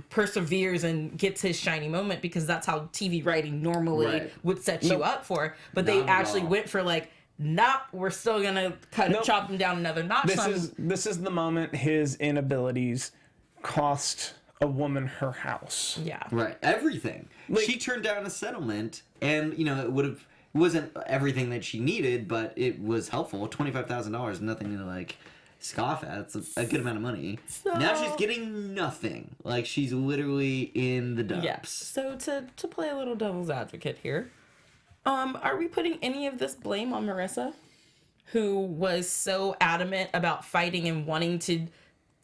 perseveres and gets his shiny moment, because that's how TV writing normally would set you up for. But they actually went for, like, nah, we're still going to chop him down another notch. This is the moment his inabilities cost a woman her house. Yeah. Right. Everything. Like, she turned down a settlement, and, you know, it wasn't everything that she needed, but it was helpful. $25,000, nothing to, like, scoff at. It's a good amount of money. So, now she's getting nothing. Like, she's literally in the dumps. Yeah. So to play a little devil's advocate here, are we putting any of this blame on Marissa, who was so adamant about fighting and wanting to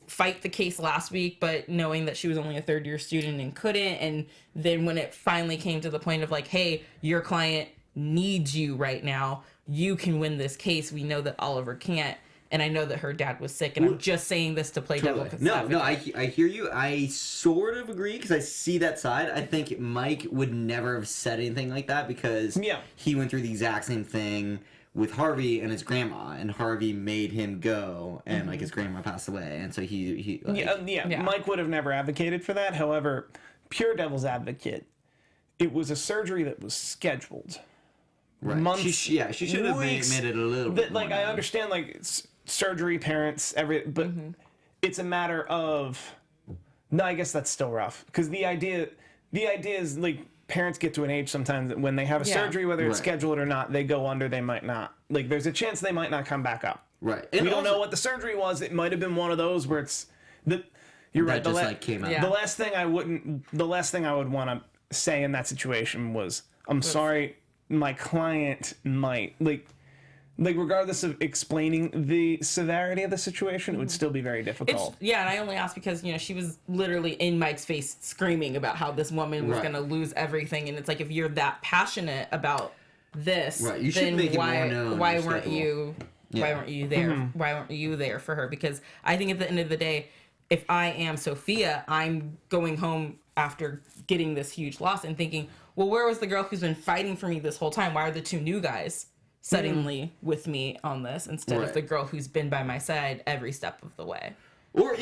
fight the case last week, but knowing that she was only a third-year student and couldn't, and then when it finally came to the point of, like, hey, your client needs you right now, you can win this case, we know that Oliver can't, and I know that her dad was sick, and I'm just saying this to play devil's advocate. No, I hear you. I sort of agree, because I see that side. I think Mike would never have said anything like that, because he went through the exact same thing with Harvey and his grandma, and Harvey made him go, and like, his grandma passed away, and so he like, Mike would have never advocated for that. However, pure devil's advocate, it was a surgery that was scheduled. Right. Months, she should have made it a little bit more. Like, I understand, like, surgery, parents, but it's a matter of, no, I guess that's still rough, because the idea is, like, parents get to an age sometimes that when they have a surgery, whether it's scheduled or not, they go under, they might not. Like, there's a chance they might not come back up. Right. And we don't know what the surgery was. It might have been one of those where it's you're right. That just came out. The last thing I would want to say in that situation was, I'm sorry, my client might, like regardless of explaining the severity of the situation, it would still be very difficult. And I only asked because, you know, she was literally in Mike's face screaming about how this woman was going to lose everything, and it's like, if you're that passionate about this, you should make it more known. Why weren't you there? Why weren't you there for her? Because I think at the end of the day, if I am Sophia, I'm going home after getting this huge loss and thinking, well, where was the girl who's been fighting for me this whole time? Why are the two new guys suddenly with me on this instead of the girl who's been by my side every step of the way? Or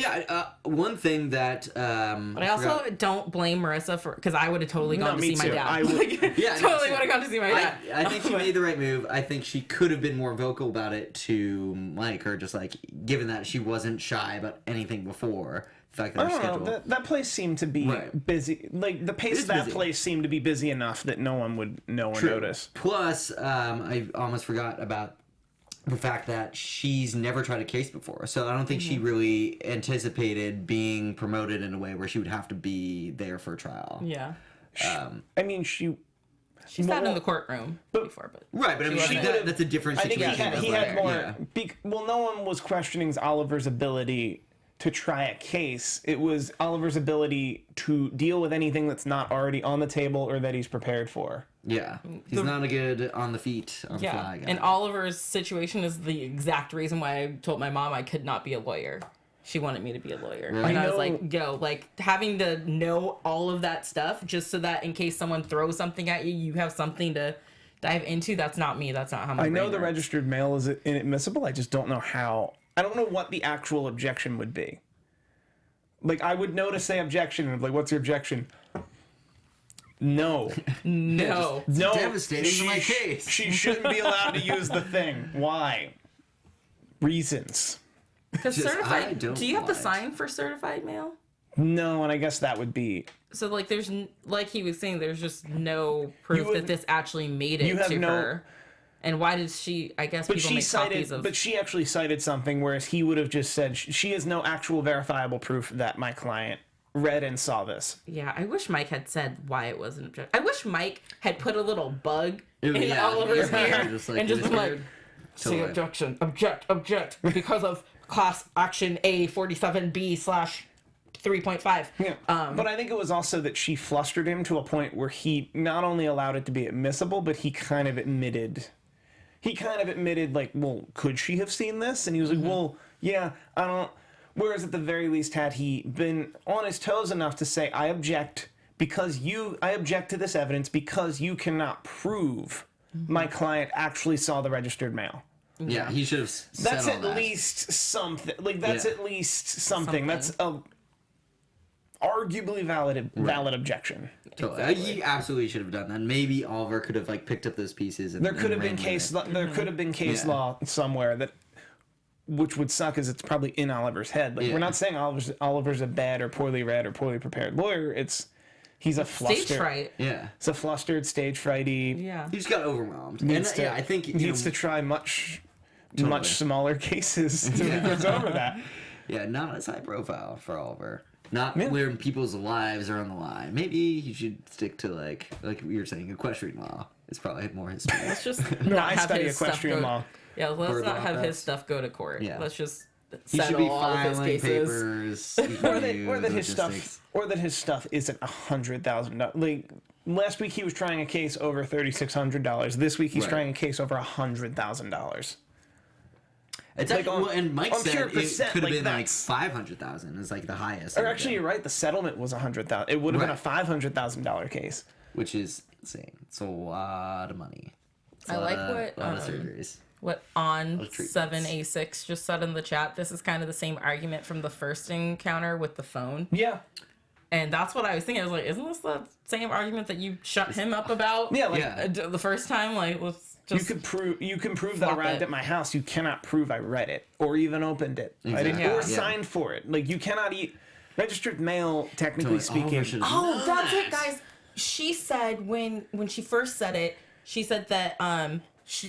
one thing that but I also don't blame Marissa for, because I would have totally gone to see my dad. I would, would have gone to see my dad. I think she made the right move. I think she could have been more vocal about it to Mike, or just, like, given that she wasn't shy about anything before, The fact that I her don't know. schedule. That place seemed to be Right. busy. Like the pace is of that busy. place seemed to be busy enough that no one would know or notice. Plus, I almost forgot about the fact that she's never tried a case before, so I don't think she really anticipated being promoted in a way where she would have to be there for a trial. Yeah. I mean, she Sat in the courtroom before, but Right, but I mean, wasn't- that's a different I think situation. he had more. Yeah. Well, no one was questioning Oliver's ability to try a case. It was Oliver's ability to deal with anything that's not already on the table or that he's prepared for. Yeah, he's not a good on the feet, on the fly guy. And Oliver's situation is the exact reason why I told my mom I could not be a lawyer. She wanted me to be a lawyer. Really? And I was know- like, yo, like having to know all of that stuff just so that in case someone throws something at you, you have something to dive into. That's not me. That's not how my I know brain the works. registered mail is inadmissible. I just don't know how. I don't know what the actual objection would be. Like, I would know to say objection, and like, what's your objection? No. No. No. devastating to my case. She shouldn't be allowed to use the thing. Why? Reasons. Because Just, I certified, don't do you have to want. sign for certified mail? No, and I guess that would be. So like there's like he was saying there's just no proof would- that this actually made you it have to no- her. And why did she? I guess But people she make copies cited. of. But she actually cited something, whereas he would have just said she has no actual verifiable proof that my client read and saw this. Yeah, I wish Mike had said why it wasn't object. I wish Mike had put a little bug Ooh, in yeah, Oliver's yeah, ear just like and just been like, whispered. say Totally. objection, object, because of class action A47B/3.5. Yeah. But I think it was also that she flustered him to a point where he not only allowed it to be admissible, but he kind of admitted, like, well, could she have seen this? And he was like, well, yeah, I don't. Whereas at the very least, had he been on his toes enough to say, I object to this evidence because you cannot prove my client actually saw the registered mail. Yeah, he should have said That's all at that. least something. Like, that's Yeah. at least something. Something. That's a arguably valid objection. Totally. He absolutely should have done that. Maybe Oliver could have like picked up those pieces. And, There could have been ran with case. it. There could have been case Yeah. law somewhere that, which would suck, is it's probably in Oliver's head. Like, Yeah. we're not saying Oliver's a bad or poorly read or poorly prepared lawyer. He's a flustered. Stage fright. Yeah, It's a flustered, stage frighty. Yeah. he just got overwhelmed. Needs And to, yeah, I think needs to try much smaller cases to Yeah. get over that. Yeah, not as high profile for Oliver. Not Yeah. where people's lives are on the line. Maybe he should stick to like we were saying, equestrian law. It's probably more his speed. Let's just No, not I have study his stuff equestrian go. law. Yeah, let's Bird not law, have his that's- stuff go to court. Yeah. Let's just He should settle be all of his filing cases. papers. or that his stuff, isn't $100,000. Like, last week he was trying a case over $3,600. This week he's Right. trying a case over $100,000. It's Like, actually, on- well, and Mike on said pure it percent, could have like, been like that's- 500,000 is like the highest. Or actually, you're right. The settlement was $100,000. It would have been a Right. $500,000 case. which is insane. It's a lot of money. It's I a like lot of- what, a lot of surgeries. What on treatments. 7A6 just said in the chat. This is kind of the same argument from the first encounter with the phone. Yeah. And that's what I was thinking. I was like, isn't this the same argument that you shut him up about? Yeah, like, Yeah. The first time? Like, let's just. You can prove that I Flop arrived it. at my house. You cannot prove I read it or even opened it. I didn't Exactly. or Yeah. signed for it. Like, you cannot eat registered mail. Technically Totally. Oliver speaking, should have Oh, known that's that. it, guys. She said when she first said it, she said that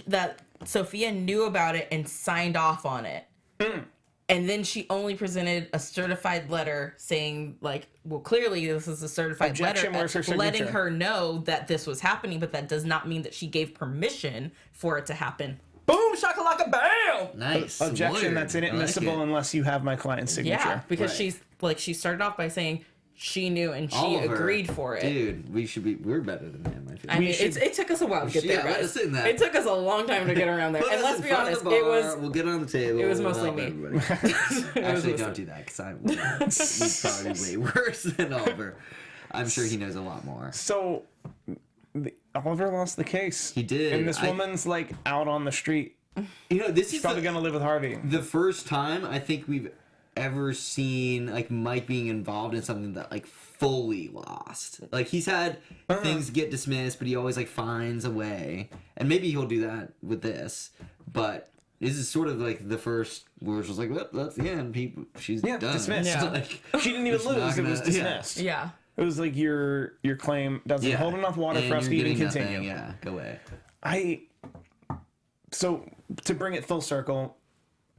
that Sophia knew about it and signed off on it. And then she only presented a certified letter saying, like, well, clearly this is a certified Objection, letter, where's her letting signature? her know that this was happening, but that does not mean that she gave permission for it to happen. Boom, shakalaka, bam! Nice. objection. Lawyer. That's I like inadmissible it. unless you have my client's signature. Yeah, because Right. she started off by saying she knew and she Oliver, agreed for it. Dude, we're better than him, I feel. I mean, it took us a while to get there, Yeah, let guys. us in that. It took us a long time to get around there. Put and us let's in be front of honest, the it bar, was we'll get on the table. it was we'll mostly help me. everybody. it was Actually, mostly- don't do that because I'm probably way worse than Oliver. I'm sure he knows a lot more. So Oliver lost the case. He did. And this woman's like out on the street. You know, this is Probably gonna live with Harvey. the first time I think we've ever seen like Mike being involved in something that like fully lost. Like he's had things get dismissed, but he always like finds a way. And maybe he'll do that with this. But this is sort of like the first where it's just like, well, that's the end. She's done. Dismissed. Yeah. Like, She didn't even it's not lose. It was gonna- dismissed. Yeah. It was like your claim doesn't hold enough water And for us to you're even getting continue. nothing. Yeah, go away. So to bring it full circle,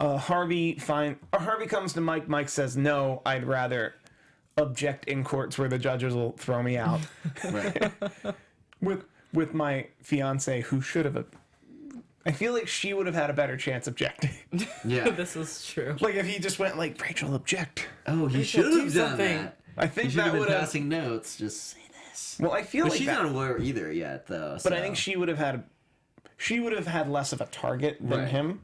Harvey comes to Mike. Mike says, "No, I'd rather object in courts where the judges will throw me out." Right. with my fiance, who should have. I feel like she would have had a better chance objecting. Yeah. This is true. Like if he just went like, "Rachel, object." Oh, he Rachel, should do have done something. that. I He think should have that been would have. passing notes. Just say this. Well, I feel But like she's that, not a lawyer either yet, though. but I think she would have had. She would have had less of a target than Right. him.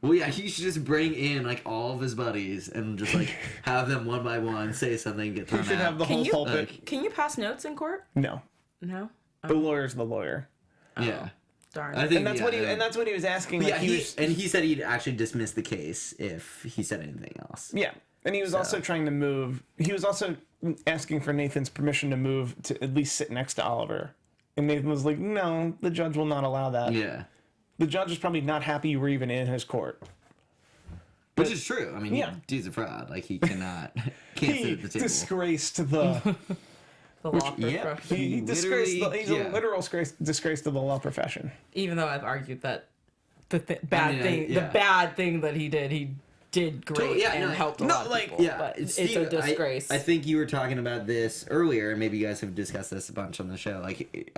Well, yeah, he should just bring in like all of his buddies and just like have them one by one say something, get He thrown should out. have the whole you- pulpit. Like, Can you pass notes in court? No, No. the lawyer's the lawyer, yeah. Darn. I think and that's yeah, what he was asking. But Like, yeah, he said he'd actually dismiss the case if he said anything else. yeah, and he was also trying to move. He was also asking for Nathan's permission to move to at least sit next to Oliver, and Nathan was like, "No, the judge will not allow that." Yeah. The judge is probably not happy you were even in his court. Which is true. I mean, Yeah. dude's a fraud. Like he can't sit He at the table. disgraced the. the law yeah. profession. He disgraced. He's yeah. a literal disgrace to the law profession. Even though I've argued that the yeah. bad thing that he did great Totally, yeah, and no, helped a no, lot of like, people. Yeah, but it's Steve, a disgrace. I think you were talking about this earlier, and maybe you guys have discussed this a bunch on the show. Like,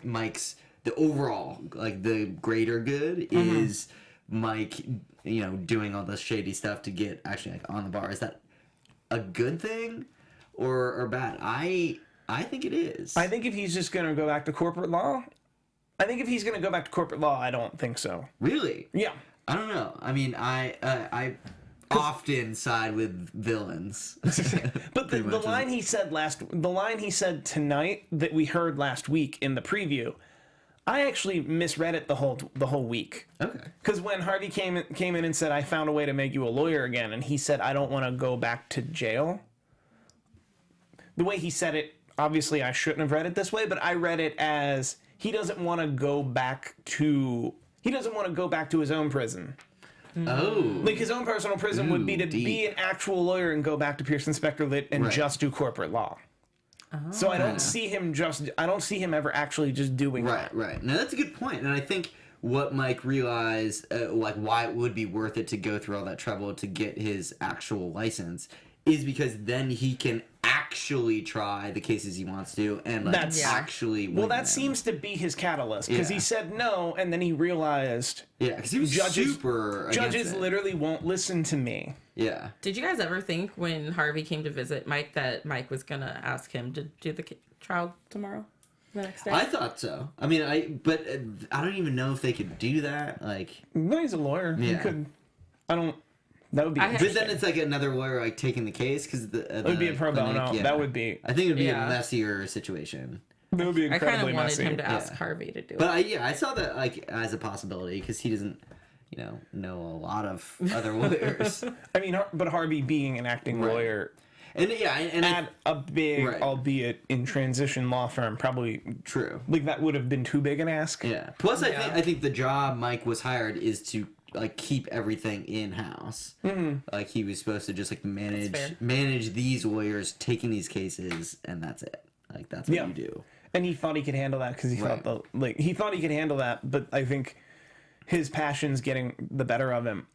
Mike's the overall, like the greater good is Mike, doing all this shady stuff to get actually like on the bar. Is that a good thing or bad? I think it is. I think if he's just going to go back to corporate law, I don't think so. Really. Yeah. I don't know. I mean, I often side with villains. But the Pretty much, line he said tonight that we heard last week in the preview, I actually misread it the whole week. Okay. Because when Harvey came in and said, "I found a way to make you a lawyer again," and he said, "I don't want to go back to jail." The way he said it, obviously I shouldn't have read it this way, but I read it as he doesn't want to go back to his own prison. Oh. Like his own personal prison would be to deep. be an actual lawyer and go back to Pearson Specter Lit and Right. just do corporate law. So I don't see him ever actually just doing that. Right. Now that's a good point, and I think what Mike realized, like why it would be worth it to go through all that trouble to get his actual license, is because then he can actually try the cases he wants to and like That's- actually win Well, that them. seems to be his catalyst because Yeah. he said no, and then he realized yeah, because he was super against judges it. literally won't listen to me. Yeah. Did you guys ever think when Harvey came to visit Mike that Mike was gonna ask him to do the trial tomorrow, the next day? I thought so. I mean, but I don't even know if they could do that. Like, No, he's a lawyer. He Yeah. could. I don't. That would be. I- but then it's like another lawyer like taking the case because it would be a pro bono. That would be. I think it would be Yeah. a messier situation. That would be I kind incredibly of wanted messy. him to ask Yeah. Harvey to do But it. I saw that like as a possibility because he doesn't, know a lot of other lawyers. I mean, but Harvey being an acting Right. lawyer And and at a big, Right. albeit in transition law firm, probably true. like that would have been too big an ask. Yeah. Plus, Yeah. I think the job Mike was hired is to like keep everything in house. Mm-hmm. Like he was supposed to just like fair. manage these lawyers taking these cases, and that's it. Like that's what Yeah. you do. And he thought he could handle that because he Right. thought he thought he could handle that, but I think his passion's getting the better of him,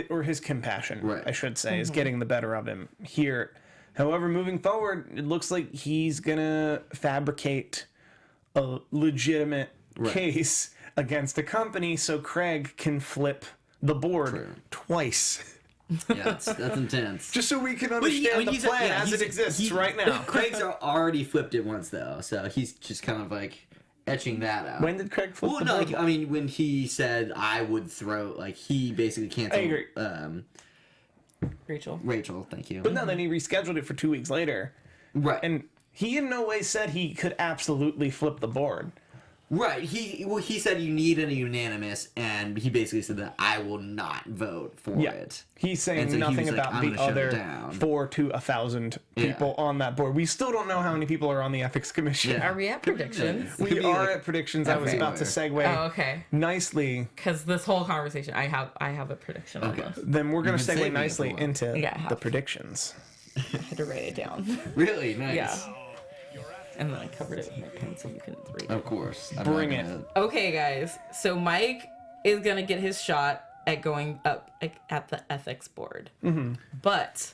or his compassion, Right. I should say, is getting the better of him here. However, moving forward, it looks like he's gonna fabricate a legitimate case against a company so Craig can flip the board True. twice. Yeah, that's intense. Just so we can But understand the he's- plan yeah, as he's- it exists he- right now. Craig's already flipped it once though, so he's just kind of like etching that out. When did Craig flip Well, the no, board? like, I mean, when he said I would throw, like he basically canceled. I agree. Rachel. Thank you. But no, then he rescheduled it for 2 weeks later. Right. And he in no way said he could absolutely flip the board. Right. He said you need a unanimous, and he basically said that I will not vote for it. He's saying And so he nothing was like, about "I'm the gonna shut it other down." 4 to 1,000 people on that board. We still don't know how many people are on the ethics commission. Yeah. Are we at predictions? It could We be, are like, at predictions. I was about to segue Oh, okay. nicely. Because this whole conversation, I have a prediction on this. Then we're going to You've been segue saving it nicely for a while. into Yeah, I have. the predictions. I had to write it down. Really nice. Yeah. And then I covered it with my pen so you couldn't read it. Of course. Bring it. Okay, guys. So Mike is gonna get his shot at going up at the ethics board. Mm-hmm. But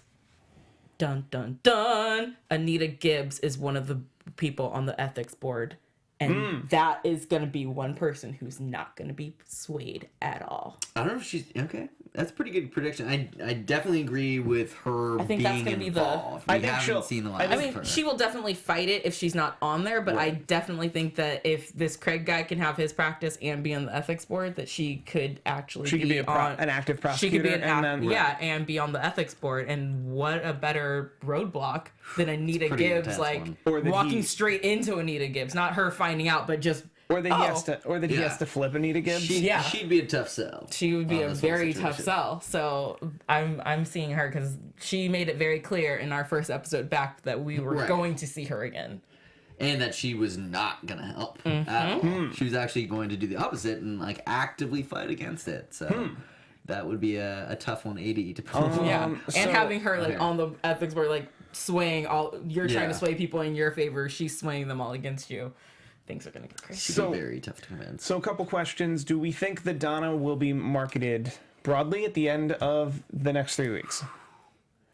dun dun dun, Anita Gibbs is one of the people on the ethics board, and that is gonna be one person who's not gonna be swayed at all. I don't know if she's okay. That's a pretty good prediction. I definitely agree with her I think being that's gonna be the- involved. I We think haven't she'll- seen the I last I of mean, her. she will definitely fight it if she's not on there, but I definitely think that if this Craig guy can have his practice and be on the ethics board, that she could actually She could be on an active She prosecutor. could be an and then, yeah, and be on the ethics board. And what a better roadblock than Anita pretty Gibbs, intense like one. Or that walking he- straight into Anita Gibbs, not her finding out, but just Or that he has oh. to, or that he Yeah. has to flip Anita Gibbs. Yeah. She'd be a tough sell. She would be on a this whole very tough situation. sell. So I'm seeing her because she made it very clear in our first episode back that we were Right. going to see her again. And that she was not gonna help Mm-hmm. at all. She was actually going to do the opposite and like actively fight against it. So that would be a tough 180 to pull. Yeah, and so- having her like okay. on the ethics board, like swaying all. You're trying to Yeah. sway people in your favor. She's swaying them all against you. Things are gonna get crazy. She'd So- be very tough to convince. So a couple questions. Do we think that Donna will be marketed broadly at the end of the next 3 weeks?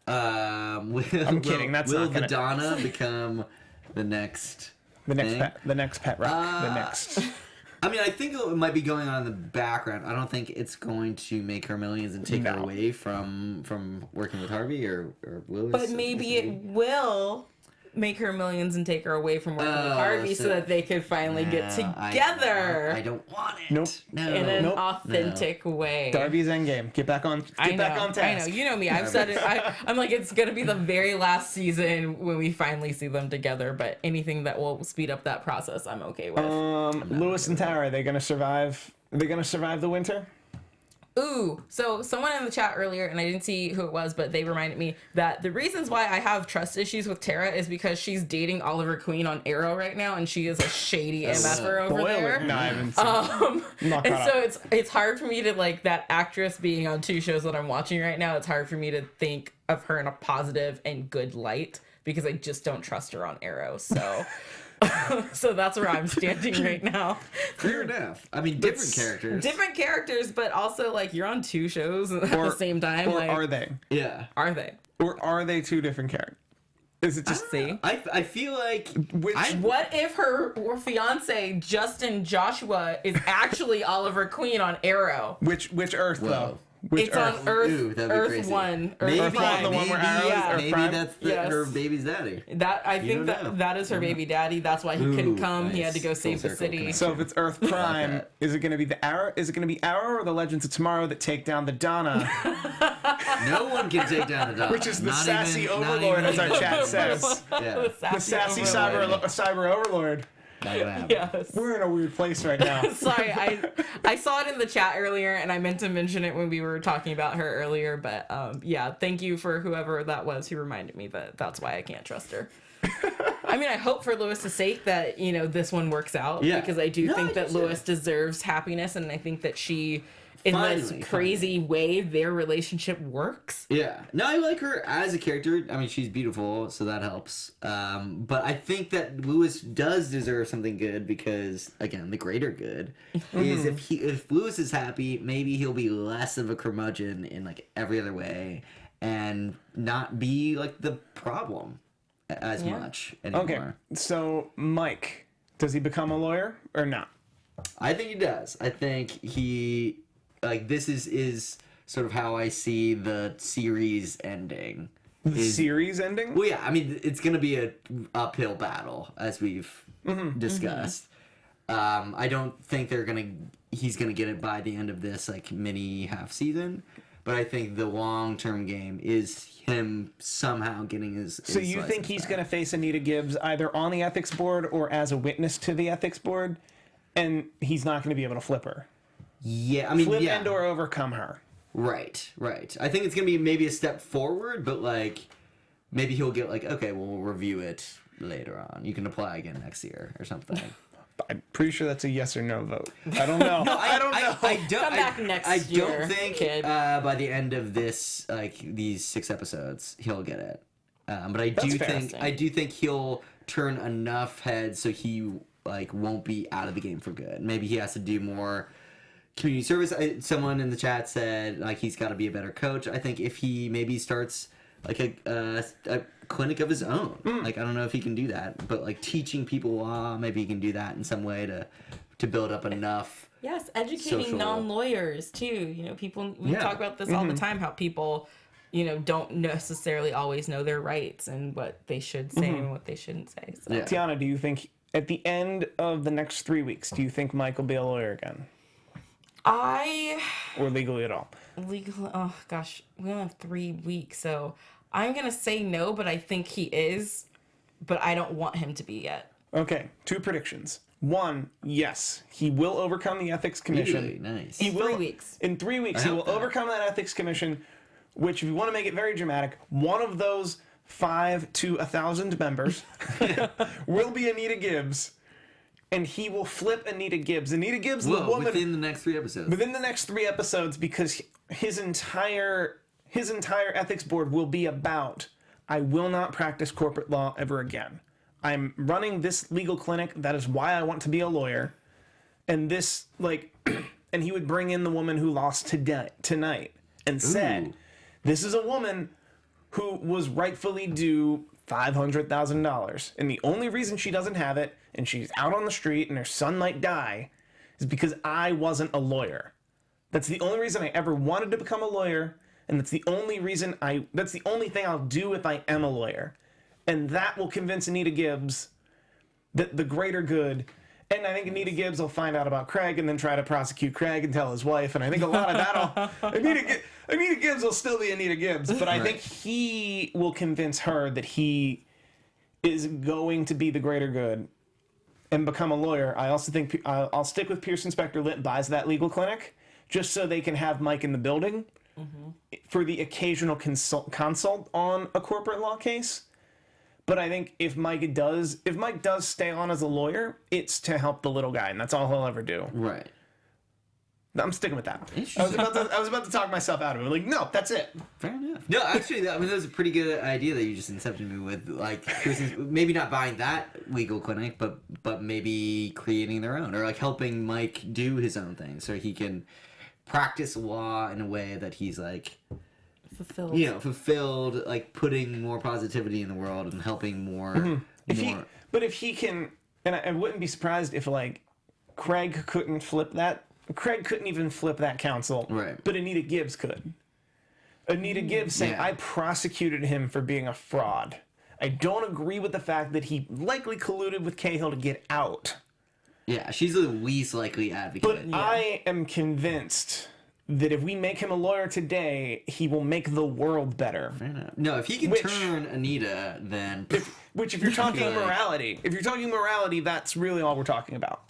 I'm kidding, that's will not gonna- the Donna become the next? The next thing? pet, the next pet rock, the next. I mean, I think it might be going on in the background. I don't think it's going to make her millions and take her No. away from working with Harvey or Lewis. But maybe it will make her millions and take her away from working with Harvey so that they could finally get together I don't want it. Nope. No. in an Nope. authentic way. Darby's endgame. Get back on. I Get know, back on task. I know. You know me. I've said it. I'm like, it's gonna be the very last season when we finally see them together. But anything that will speed up that process, I'm okay with. Lewis and Tara. Are they gonna survive? Are they gonna survive the winter? Ooh, so someone in the chat earlier, and I didn't see who it was, but they reminded me that the reasons why I have trust issues with Tara is because she's dating Oliver Queen on Arrow right now, and she is a shady MFer over there. No, I haven't seen. Not And caught so up. it's hard for me to like that actress being on 2 shows that I'm watching right now. It's hard for me to think of her in a positive and good light because I just don't trust her on Arrow. So so that's where I'm standing right now. Fair enough. I mean, different characters. Different characters, but also like you're on 2 shows at the same time. Or Like, are they? Yeah. are they? Or are they 2 different characters? Is it just See? I feel like which? What if her fiance Justin Joshua is actually Oliver Queen on Arrow? which Earth though? Which It's Earth? on Earth. Ooh, that'd be Earth crazy. 1. Earth Maybe, Prime. the one where Arrow is yeah. Earth maybe Prime? that's Yes. her baby's daddy. That I think don't know. that is her baby daddy. That's why he couldn't Ooh, come. He nice. had to go save Full the circle city. connection. So if it's Earth Prime, that. is it going to be the Arrow? Is it going to be Arrow or the Legends of Tomorrow that take down the Donna, No one can take down the dog. which is the Not sassy even- not overlord, even as our the- chat says? Yeah. The sassy overlord. cyber overlord. Not gonna happen. Yes. We're in a weird place right now. Sorry, I saw it in the chat earlier, and I meant to mention it when we were talking about her earlier. But yeah, thank you for whoever that was who reminded me that that's why I can't trust her. I mean, I hope for Lewis's sake that this one works out Yeah. because I do No, think I that do too. Lewis deserves happiness, and I think that she, in this Finally, crazy way, their relationship works. Yeah. No, I like her as a character. I mean, she's beautiful, so that helps. But I think that Lewis does deserve something good because, again, the greater good is if Lewis is happy, maybe he'll be less of a curmudgeon in like every other way and not be like the problem as much anymore. Okay, so Mike, does he become a lawyer or not? I think he does. I think he this is sort of how I see the series ending. The series ending? Well, yeah, I mean, it's going to be a uphill battle, as we've discussed. I don't think he's going to get it by the end of this, like, mini half season. But I think the long-term game is him somehow getting his So you think he's going to face Anita Gibbs either on the ethics board or as a witness to the ethics board? and he's not going to be able to flip her. Yeah, I mean, Flip yeah. and or overcome her. Right. I think it's gonna be maybe a step forward, but like maybe he'll get like, okay, well, we'll review it later on. You can apply again next year or something. I'm pretty sure that's a yes or no vote. I don't know. I don't know. I don't. Come back next I year, don't think kid. by the end of this, like these 6 episodes, he'll get it. But I do fair. think he'll turn enough heads so he like won't be out of the game for good. Maybe he has to do more community service. Someone in the chat said like he's got to be a better coach. I think if he maybe starts like a clinic of his own, like I don't know if he can do that, but like teaching people law, maybe he can do that in some way to build up enough. Yes, educating social- non-lawyers too. You know, people, we Yeah. talk about this all the time, how people, you know, don't necessarily always know their rights and what they should say and what they shouldn't say. So. Yeah. Tiona, do you think at the end of the next 3 weeks, do you think Mike will be a lawyer again? Or legally at all? Oh gosh, we only have 3 weeks, so I'm gonna say no, but I think he is, but I don't want him to be yet. Okay, 2 predictions. 1, yes, he will overcome the ethics commission. Really nice. He will, 3 weeks. In 3 weeks, I he hope will that. overcome that ethics commission, which, if you want to make it very dramatic, one of those 5 to 1,000 members will be Anita Gibbs, and he will flip Anita Gibbs. Anita Gibbs, the woman, within the next 3 episodes. within the next 3 episodes, because his entire ethics board will be about, I will not practice corporate law ever again. I'm running this legal clinic. That is why I want to be a lawyer. And this, like, and he would bring in the woman who lost tonight and said, this is a woman who was rightfully due $500,000. And the only reason she doesn't have it, and she's out on the street and her son might die, is because I wasn't a lawyer. That's the only reason I ever wanted to become a lawyer. And that's the only reason that's the only thing I'll do if I am a lawyer. And that will convince Anita Gibbs that the greater good. And I think Anita Gibbs will find out about Craig and then try to prosecute Craig and tell his wife. And I think a lot of that'll. Anita Gibbs will still be Anita Gibbs, but I think he will convince her that he is going to be the greater good and become a lawyer. I also think I'll stick with Pearson Specter Lit buys that legal clinic just so they can have Mike in the building for the occasional consult on a corporate law case. But I think if Mike does stay on as a lawyer, it's to help the little guy, and that's all he'll ever do. Right. I'm sticking with that. I was about to talk myself out of it. Like, no, that's it. Fair enough. No, actually, I mean, that was a pretty good idea that you just incepted me with. Like, maybe not buying that legal clinic, but maybe creating their own, or like helping Mike do his own thing, so he can practice law in a way that he's like fulfilled, like putting more positivity in the world and helping more. But if he can, and I wouldn't be surprised if like Craig couldn't flip that. Craig couldn't even flip that counsel. Right. But Anita Gibbs could. Anita Gibbs saying, Yeah. I prosecuted him for being a fraud. I don't agree with the fact that he likely colluded with Cahill to get out. Yeah, she's the least likely advocate. But I am convinced that if we make him a lawyer today, he will make the world better. No, if he can turn Anita, then Which, if you're talking Good. morality, that's really all we're talking about.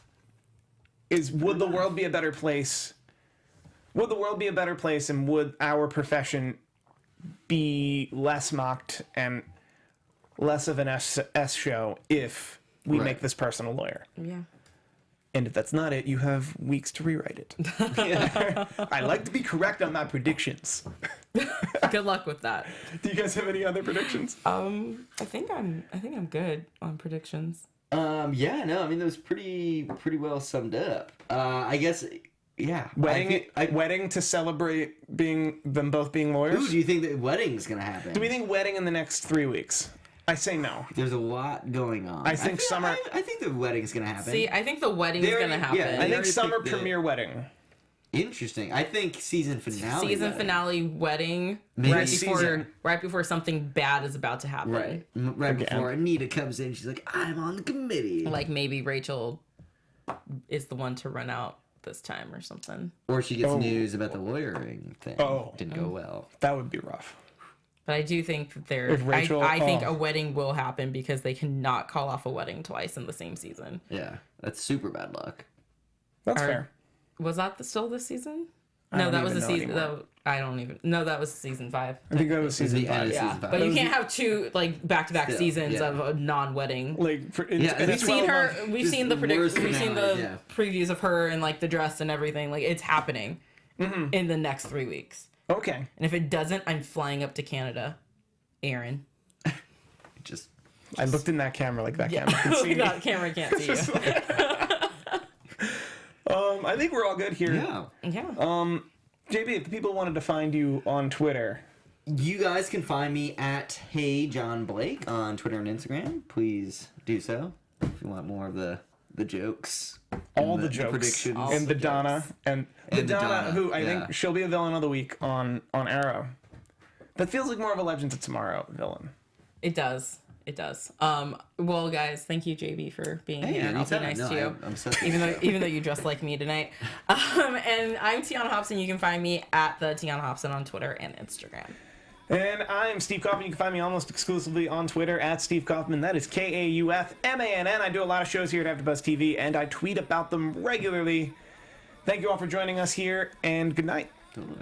Is would the world be a better place? Would the world be a better place, and would our profession be less mocked and less of an S show if we make this person a lawyer? Yeah. And if that's not it, you have weeks to rewrite it. I like to be correct on my predictions. Good luck with that. Do you guys have any other predictions? I think I'm good on predictions. yeah, no, I mean that was pretty well summed up. I guess, yeah. Wedding to celebrate them both being lawyers. Ooh, do you think that wedding's gonna happen? Do we think wedding in the next 3 weeks? I say no. There's a lot going on. I think summer. I think the wedding's gonna happen. See, I think the wedding's gonna happen. yeah, I think already summer picked the- premiere wedding. Interesting. I think season finale. Season finale wedding Maybe right before something bad is about to happen. Right. Right before Anita comes in, she's like, I'm on the committee. Like maybe Rachel is the one to run out this time or something. Or she gets news about the lawyering thing. Didn't go well. That would be rough. But I do think that If Rachel- I think a wedding will happen because they cannot call off a wedding twice in the same season. Yeah. That's super bad luck. That's fair. Was that still this season? I No, don't that was even the know season. anymore. I don't even. No, that was season 5. I think that was season the end 5. of Yeah, season 5. but you can't have 2 like back-to-back Still, seasons yeah. of a non-wedding. Like, We've seen her. We've Just seen the worse We've seen the finale, yeah. previews of her and like the dress and everything. Like it's happening in the next 3 weeks. Okay. And if it doesn't, I'm flying up to Canada. Aaron. Just I looked in that camera like that camera can see me. That camera can't see you. I think we're all good here. yeah. Yeah. JB, if the people wanted to find you on Twitter, You guys can find me at Hey John Blake on Twitter and Instagram. Please do so if you want more of the jokes, all and the jokes, predictions, and the Donna, and the And the Donna, Donna, who I yeah. think she'll be a villain of the week on Arrow. That feels like more of a Legends of Tomorrow villain. It does. It does. Well, guys, thank you, JB, for being Hey, here. I'll be anytime. nice No, to you. I'm so even though you dress like me tonight. And I'm Tiona Hobson. You can find me at the Tiona Hobson on Twitter and Instagram. And I'm Steve Kaufmann. You can find me almost exclusively on Twitter at Steve Kaufmann. That is Kaufmann. I do a lot of shows here at AfterBuzz TV, and I tweet about them regularly. Thank you all for joining us here, and good night. Totally.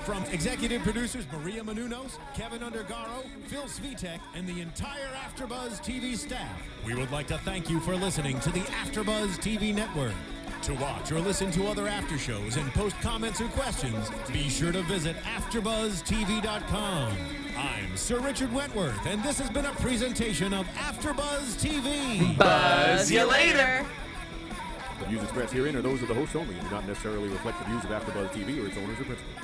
From executive producers Maria Menounos, Kevin Undergaro, Phil Svitek, and the entire AfterBuzz TV staff, we would like to thank you for listening to the AfterBuzz TV network. To watch or listen to other after shows and post comments or questions, be sure to visit AfterBuzzTV.com. I'm Sir Richard Wentworth, and this has been a presentation of AfterBuzz TV. Buzz you later. The views expressed herein are those of the hosts only and do not necessarily reflect the views of AfterBuzz TV or its owners or principals.